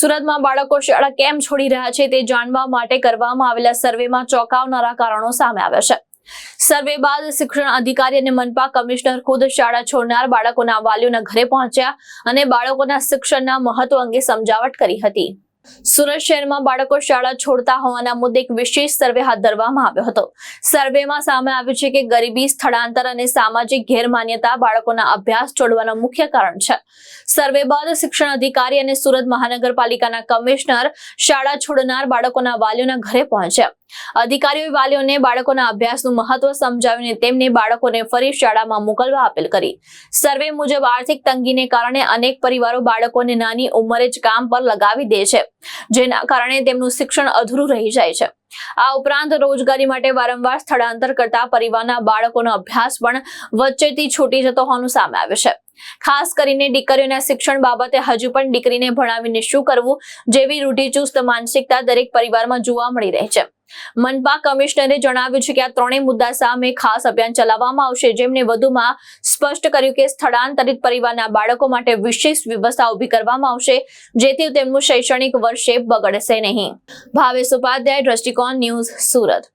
સુરતમાં બાળકો શાળા કેમ છોડી રહ્યા છે તે જાણવા માટે કરવામાં આવેલા સર્વેમાં ચોંકાવનારા કારણો સામે આવ્યા છે। સર્વે બાદ શિક્ષણ અધિકારી અને મનપા કમિશનર ખુદ શાળા છોડનાર બાળકોના વાલીઓના ઘરે પહોંચ્યા અને બાળકોના શિક્ષણના મહત્વ અંગે સમજાવટ કરી હતી। સુરત શહેરમાં બાળકો શાળા છોડતા હોવાના મુદ્દે એક વિશેષ સર્વે હાથ ધરવામાં આવ્યો હતો। સર્વેમાં સામે આવ્યું છે કે ગરીબી, સ્થળાંતર અને સામાજિક ગેરમાન્યતા બાળકોના અભ્યાસ છોડવાનું મુખ્ય કારણ છે। સર્વે બાદ શિક્ષણ અધિકારી અને સુરત મહાનગરપાલિકાના કમિશનર શાળા છોડનાર બાળકોના વાલીઓના ઘરે પહોંચ્યા। અધિકારીઓએ વાલીઓને બાળકોના અભ્યાસનું મહત્વ સમજાવીને તેમને બાળકોને ફરી શાળામાં મોકલવા અપીલ કરી। સર્વે મુજબ આર્થિક તંગીને કારણે અનેક પરિવારો બાળકોને નાની ઉંમરે જ કામ પર લગાવી દે છે, જેના કારણે તેમનું શિક્ષણ અધૂરું રહી જાય છે। આ ઉપરાંત રોજગારી માટે વારંવાર સ્થળાંતર કરતા પરિવારના બાળકોનો અભ્યાસ પણ વચ્ચેથી છૂટી જતો હોવાનું સામે આવ્યું છે। ખાસ કરીને દીકરીઓના શિક્ષણ બાબતે હજુ પણ દીકરીને ભણાવીને શું કરવું જેવી રૂઢિચુસ્ત માનસિકતા દરેક પરિવારમાં જોવા મળી રહી છે। મનપા કમિશનરે જણાવ્યું છે કે આ ત્રણેય મુદ્દા સામે ખાસ અભિયાન ચલાવવામાં આવશે, જેમને વધુમાં સ્પષ્ટ કર્યું કે સ્થળાંતરિત પરિવારના બાળકો માટે વિશેષ વ્યવસ્થા ઊભી કરવામાં આવશે, જેથી તેમનું શૈક્ષણિક વર્ષે બગડશે નહીં। ભાવેશ ઉપાધ્યાય, દ્રષ્ટિકોણ ન્યૂઝ, સુરત।